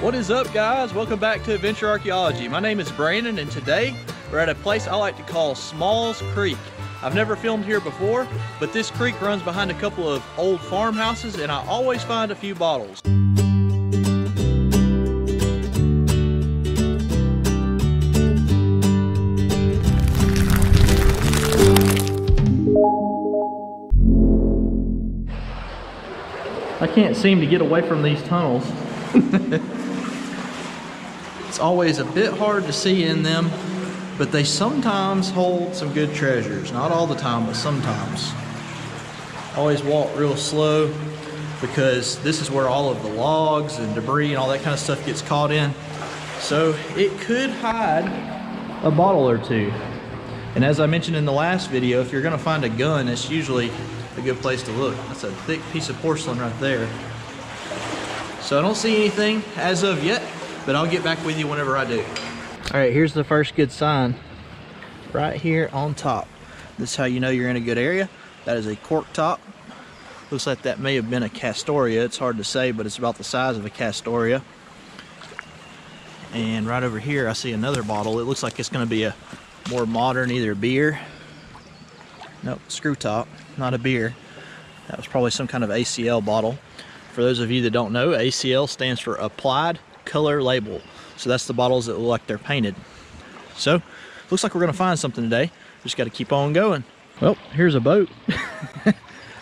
What is up, guys? Welcome back to Adventure Archaeology. My name is Brandon, and today we're at a place I like to call Smalls Creek. I've never filmed here before, but this creek runs behind a couple of old farmhouses, and I always find a few bottles. I can't seem to get away from these tunnels. It's always a bit hard to see in them, but they sometimes hold some good treasures. Not all the time, but sometimes. Always walk real slow because this is where all of the logs and debris and all that kind of stuff gets caught in. So it could hide a bottle or two. And as I mentioned in the last video, if you're gonna find a gun, it's usually a good place to look. That's a thick piece of porcelain right there. So I don't see anything as of yet, but I'll get back with you whenever I do. All right, here's the first good sign. Right here on top. This is how you know you're in a good area. That is a cork top. Looks like that may have been a Castoria. It's hard to say, but it's about the size of a Castoria. And right over here, I see another bottle. It looks like it's gonna be a more modern, either beer. Nope, screw top, not a beer. That was probably some kind of ACL bottle. For those of you that don't know, ACL stands for Applied Color Label. So that's the bottles that look like they're painted. So, looks like we're gonna find something today. Just gotta keep on going. Well, here's a boat.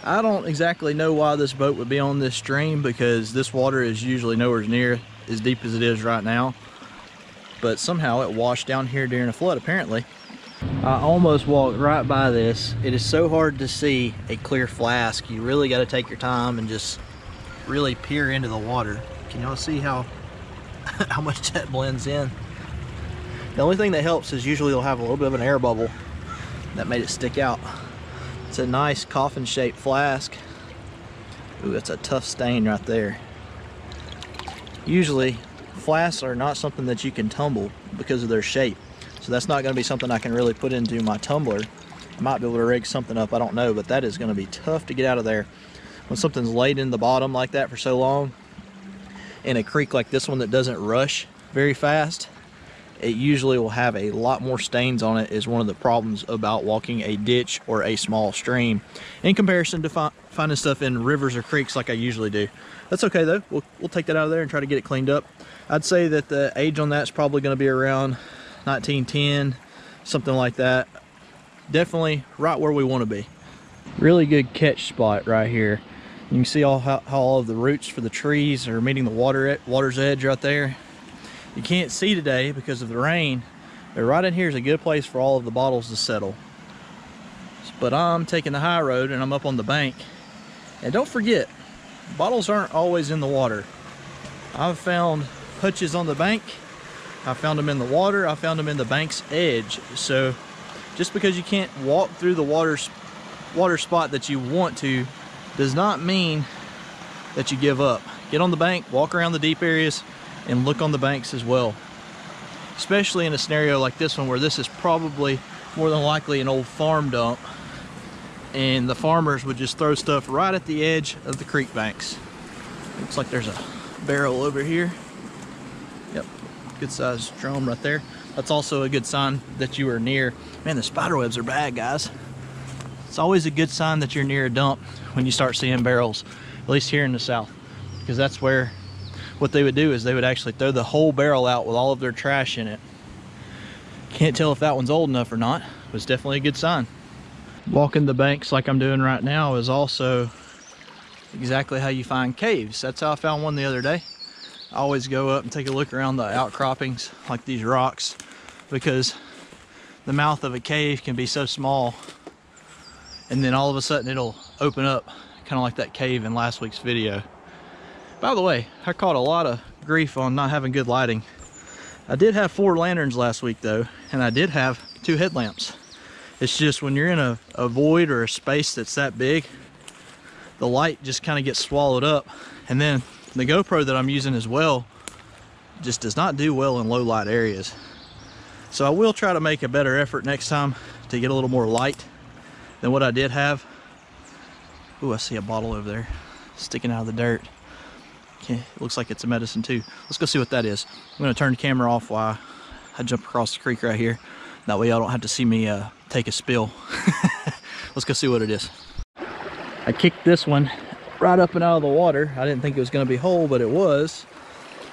I don't exactly know why this boat would be on this stream, because this water is usually nowhere near as deep as it is right now. But somehow it washed down here during a flood, apparently. I almost walked right by this. It is so hard to see a clear flask. You really gotta take your time and just really peer into the water. Can y'all see how much that blends in? The only thing that helps is usually they'll have a little bit of an air bubble that made it stick out. It's a nice coffin shaped flask. Ooh, that's a tough stain right there. Usually flasks are not something that you can tumble because of their shape, so that's not going to be something I can really put into my tumbler. I might be able to rig something up, I don't know, but that is going to be tough to get out of there. When something's laid in the bottom like that for so long, in a creek like this one that doesn't rush very fast, it usually will have a lot more stains on it. Is one of the problems about walking a ditch or a small stream in comparison to finding stuff in rivers or creeks like I usually do. That's okay though, we'll take that out of there and try to get it cleaned up. I'd say that the age on that's probably going to be around 1910, something like that. Definitely right where we want to be. Really good catch spot right here. You can see how all of the roots for the trees are meeting the water's edge right there. You can't see today because of the rain, but right in here is a good place for all of the bottles to settle. But I'm taking the high road and I'm up on the bank. And don't forget, bottles aren't always in the water. I've found hutches on the bank, I found them in the water, I found them in the bank's edge. So just because you can't walk through the water spot that you want to does not mean that you give up. Get on the bank, walk around the deep areas, and look on the banks as well. Especially in a scenario like this one, where this is probably more than likely an old farm dump, and the farmers would just throw stuff right at the edge of the creek banks. Looks like there's a barrel over here. Yep, good sized drum right there. That's also a good sign that you are near. Man, the spider webs are bad, guys. It's always a good sign that you're near a dump when you start seeing barrels, at least here in the south, because that's where what they would do is they would actually throw the whole barrel out with all of their trash in it. Can't tell if that one's old enough or not, but it's definitely a good sign. Walking the banks like I'm doing right now is also exactly how you find caves. That's how I found one the other day. I always go up and take a look around the outcroppings like these rocks, because the mouth of a cave can be so small, and then all of a sudden it'll open up, kind of like that cave in last week's video. By the way, I caught a lot of grief on not having good lighting. I did have 4 lanterns last week though, and I did have 2 headlamps. It's just when you're in a void or a space that's that big, the light just kind of gets swallowed up. And then the GoPro that I'm using as well just does not do well in low light areas. So I will try to make a better effort next time to get a little more light than what I did have. Ooh, I see a bottle over there sticking out of the dirt. It looks like it's a medicine too. Let's go see what that is. I'm gonna turn the camera off while I jump across the creek right here. That way y'all don't have to see me take a spill. Let's go see what it is. I kicked this one right up and out of the water. I didn't think it was gonna be whole, but it was.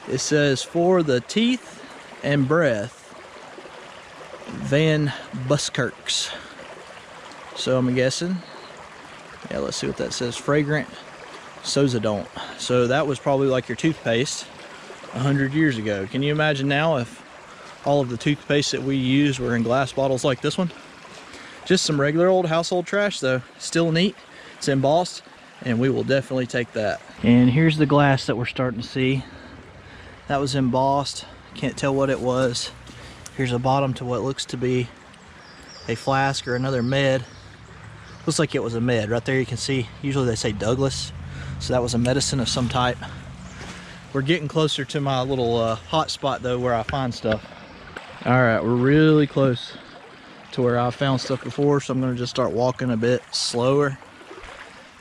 It says, for the teeth and breath, Van Buskirks. So I'm guessing, yeah, let's see what that says. Fragrant Sozodont. So that was probably like your toothpaste 100 years ago. Can you imagine now if all of the toothpaste that we use were in glass bottles like this one? Just some regular old household trash though. Still neat. It's embossed, and we will definitely take that. And here's the glass that we're starting to see. That was embossed. Can't tell what it was. Here's a bottom to what looks to be a flask or another med. Looks like it was a med. Right there you can see, usually they say Douglas. So that was a medicine of some type. We're getting closer to my little hot spot though, where I find stuff. All right, we're really close to where I found stuff before, so I'm gonna just start walking a bit slower.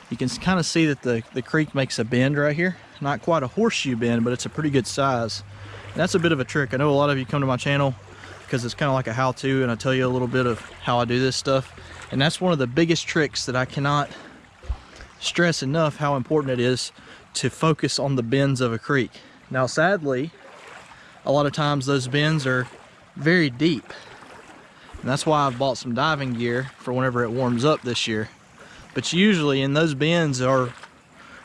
You can kind of see that the creek makes a bend right here. Not quite a horseshoe bend, but it's a pretty good size. And that's a bit of a trick. I know a lot of you come to my channel because it's kind of like a how-to, and I tell you a little bit of how I do this stuff. And that's one of the biggest tricks that I cannot stress enough, how important it is to focus on the bends of a creek. Now, sadly, a lot of times those bends are very deep. And that's why I've bought some diving gear for whenever it warms up this year. But usually in those bends are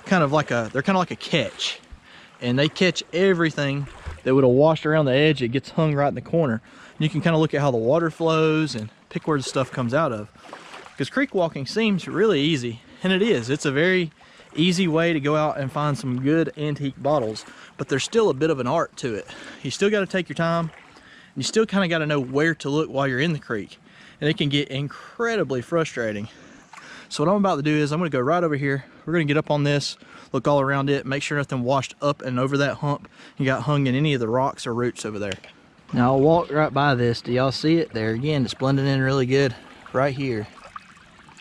kind of like a catch. And they catch everything that would have washed around the edge. It gets hung right in the corner. And you can kind of look at how the water flows and pick where the stuff comes out of. Because creek walking seems really easy, and it is. It's a very easy way to go out and find some good antique bottles, but there's still a bit of an art to it. You still got to take your time, and you still kind of got to know where to look while you're in the creek, and it can get incredibly frustrating. So what I'm about to do is I'm going to go right over here. We're going to get up on this, look all around it, make sure nothing washed up and over that hump and got hung in any of the rocks or roots over there. Now I'll walk right by this. Do y'all see it? There again, it's blending in really good right here,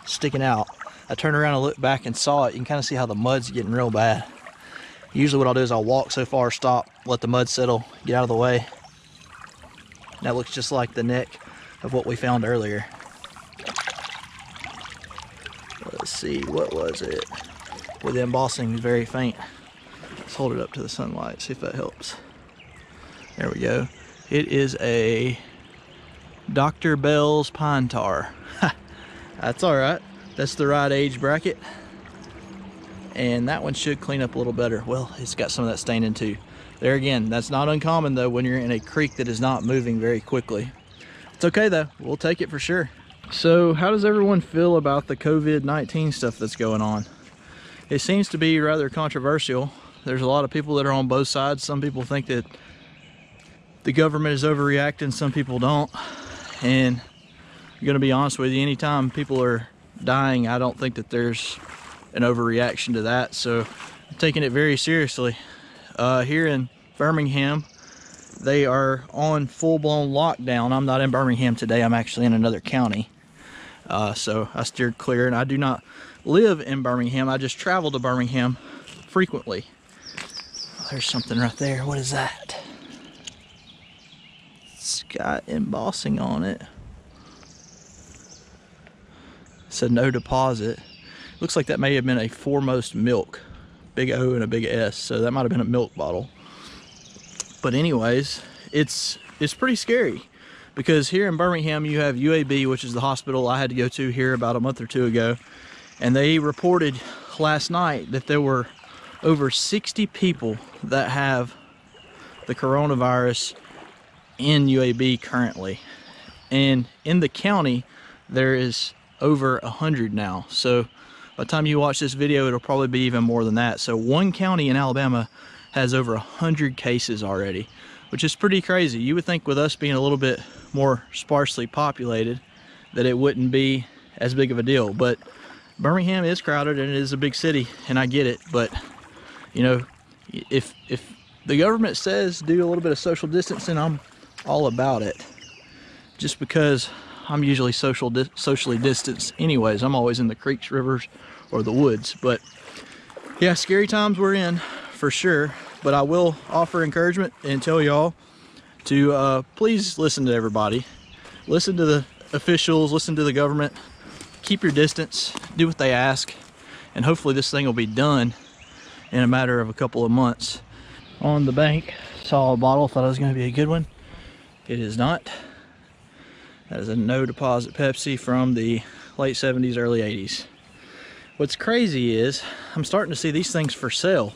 sticking out. I turned around and looked back and saw it. You can kind of see how the mud's getting real bad. Usually what I'll do is I'll walk so far, stop, let the mud settle, get out of the way. That looks just like the neck of what we found earlier. Let's see, what was it? Well, the embossing is very faint. Let's hold it up to the sunlight, see if that helps. There we go. It is a Dr. Bell's pine tar. That's all right. That's the right age bracket. And that one should clean up a little better. Well, it's got some of that staining too. There again, that's not uncommon though when you're in a creek that is not moving very quickly. It's okay though, we'll take it for sure. So how does everyone feel about the COVID-19 stuff that's going on? It seems to be rather controversial. There's a lot of people that are on both sides. Some people think that the government is overreacting, some people don't. And I'm gonna be honest with you, anytime people are dying, I don't think that there's an overreaction to that. So I'm taking it very seriously. Here in Birmingham, they are on full-blown lockdown. I'm not in Birmingham today, I'm actually in another county. So I steered clear, and I do not live in Birmingham. I just travel to Birmingham frequently. Oh, there's something right there. What is that? It's got embossing on it. It said no deposit. Looks like that may have been a Foremost milk. Big O and a big S, so that might have been a milk bottle. But anyways, it's pretty scary. Because here in Birmingham, you have UAB, which is the hospital I had to go to here about a month or two ago. And they reported last night that there were over 60 people that have the coronavirus in UAB currently. And in the county, there is over 100 now. So by the time you watch this video, it'll probably be even more than that. So one county in Alabama has over 100 cases already, which is pretty crazy. You would think with us being a little bit more sparsely populated that it wouldn't be as big of a deal, but Birmingham is crowded and it is a big city, and I get it. But you know, if the government says do a little bit of social distancing, I'm all about it, just because I'm usually socially distanced anyways. I'm always in the creeks, rivers, or the woods. But yeah, scary times we're in for sure, but I will offer encouragement and tell y'all to please listen to everybody. Listen to the officials, listen to the government, keep your distance, do what they ask, and hopefully this thing will be done in a matter of a couple of months. On the bank, saw a bottle, thought it was going to be a good one. It is not. That is a no deposit Pepsi from the late 70s, early 80s. What's crazy is I'm starting to see these things for sale.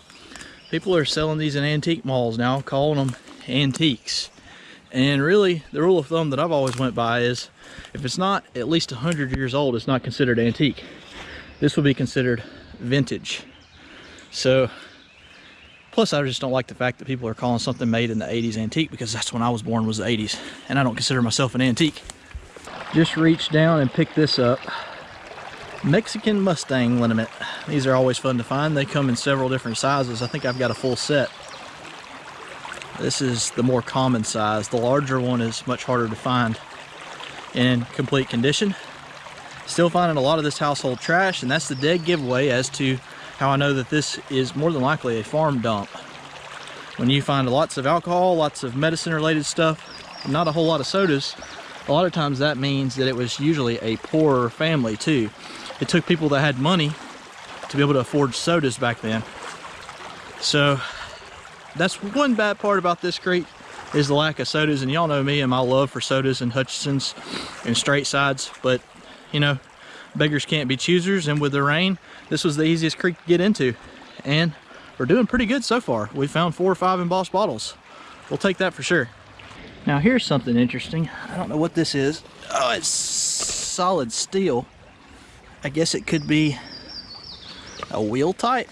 People are selling these in antique malls now, calling them antiques. And really, the rule of thumb that I've always went by is if it's not at least 100 years old, it's not considered antique. This will be considered vintage. So, plus I just don't like the fact that people are calling something made in the 80s antique, because that's when I was born, was the 80s. And I don't consider myself an antique. Just reached down and picked this up. Mexican Mustang liniment. These are always fun to find. They come in several different sizes. I think I've got a full set. This is the more common size. The larger one is much harder to find in complete condition. Still finding a lot of this household trash, and that's the dead giveaway as to how I know that this is more than likely a farm dump. When you find lots of alcohol, lots of medicine related stuff, not a whole lot of sodas, a lot of times that means that it was usually a poorer family too. It took people that had money to be able to afford sodas back then. So that's one bad part about this creek, is the lack of sodas. And y'all know me and my love for sodas and Hutchison's and straight sides, but you know, beggars can't be choosers, and with the rain, this was the easiest creek to get into. And we're doing pretty good so far. We found 4 or 5 embossed bottles. We'll take that for sure. Now here's something interesting. I don't know what this is. Oh, it's solid steel. I guess it could be a wheel type.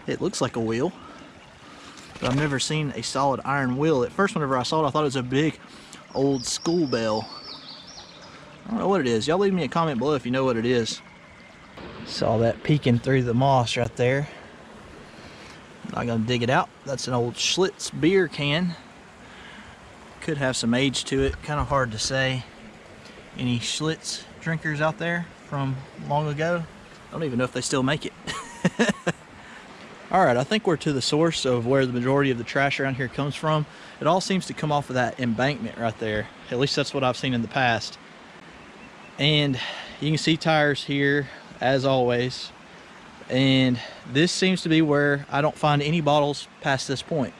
It looks like a wheel, but I've never seen a solid iron wheel. At first, whenever I saw it, I thought it was a big old school bell. I don't know what it is. Y'all leave me a comment below if you know what it is. Saw that peeking through the moss right there. Not gonna dig it out. That's an old Schlitz beer can. Could have some age to it. Kind of hard to say. Any Schlitz drinkers out there from long ago? I don't even know if they still make it. Alright, I think we're to the source of where the majority of the trash around here comes from. It all seems to come off of that embankment right there. At least that's what I've seen in the past. And you can see tires here, as always. And this seems to be where I don't find any bottles past this point.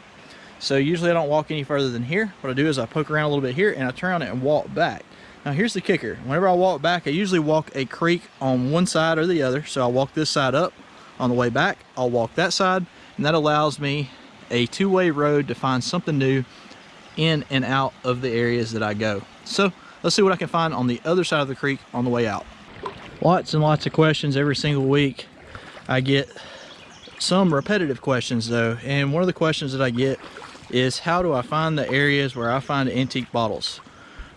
So usually I don't walk any further than here. What I do is I poke around a little bit here and I turn on it and walk back. Now here's the kicker. Whenever I walk back, I usually walk a creek on one side or the other. So I'll walk this side up. On the way back, I'll walk that side, and that allows me a two-way road to find something new in and out of the areas that I go. So let's see what I can find on the other side of the creek on the way out. Lots and lots of questions every single week. I get some repetitive questions though, and one of the questions that I get is, how do I find the areas where I find antique bottles?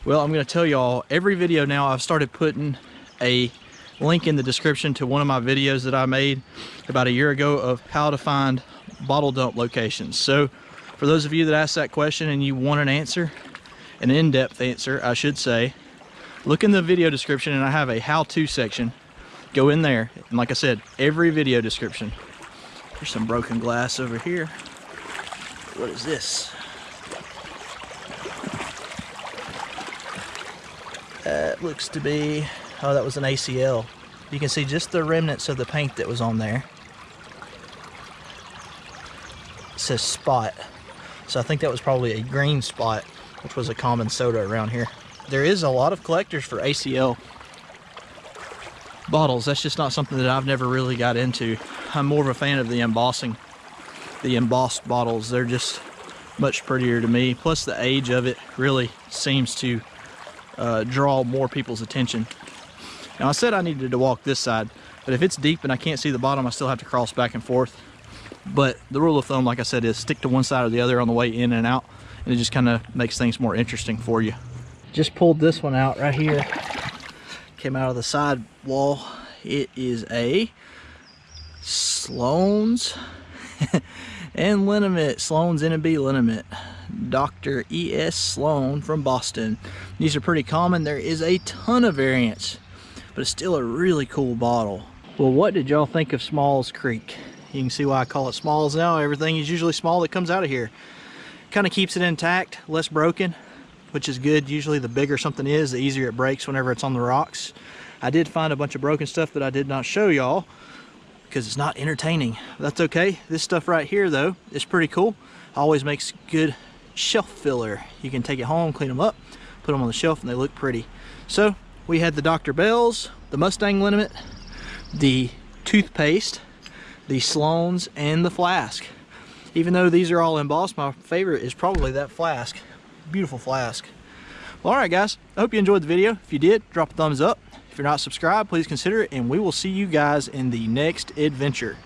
Well, I'm going to tell y'all, every video now I've started putting a link in the description to one of my videos that I made about a year ago of how to find bottle dump locations. So for those of you that asked that question and you want an answer, an in-depth answer I should say, look in the video description and I have a how-to section. Go in there, and like I said, every video description. There's some broken glass over here. What is this? That looks to be, oh, that was an ACL. You can see just the remnants of the paint that was on there. It says Spot. So I think that was probably a green Spot, which was a common soda around here. There is a lot of collectors for ACL bottles. That's just not something that I've never really got into. I'm more of a fan of the embossing. The embossed bottles, they're just much prettier to me. Plus the age of it really seems to draw more people's attention. Now I said I needed to walk this side, but if it's deep and I can't see the bottom, I still have to cross back and forth. But the rule of thumb, like I said, is stick to one side or the other on the way in and out, and it just kind of makes things more interesting for you. Just pulled this one out right here. Came out of the side wall. It is a Sloan's and liniment, Sloan's N&B liniment. Dr. E.S. Sloan from Boston. These are pretty common. There is a ton of variants, but it's still a really cool bottle. Well, what did y'all think of Smalls Creek? You can see why I call it Smalls now. Everything is usually small that comes out of here. Kind of keeps it intact, less broken, which is good. Usually the bigger something is, the easier it breaks whenever it's on the rocks. I did find a bunch of broken stuff that I did not show y'all because it's not entertaining. That's okay. This stuff right here though is pretty cool. Always makes good shelf filler. You can take it home, clean them up, put them on the shelf, and they look pretty. So we had the Dr. Bells, the Mustang Liniment, the toothpaste, the Sloan's, and the flask. Even though these are all embossed, my favorite is probably that flask. Beautiful flask. Well, all right guys, I hope you enjoyed the video. If you did, drop a thumbs up. If you're not subscribed, please consider it, and we will see you guys in the next adventure.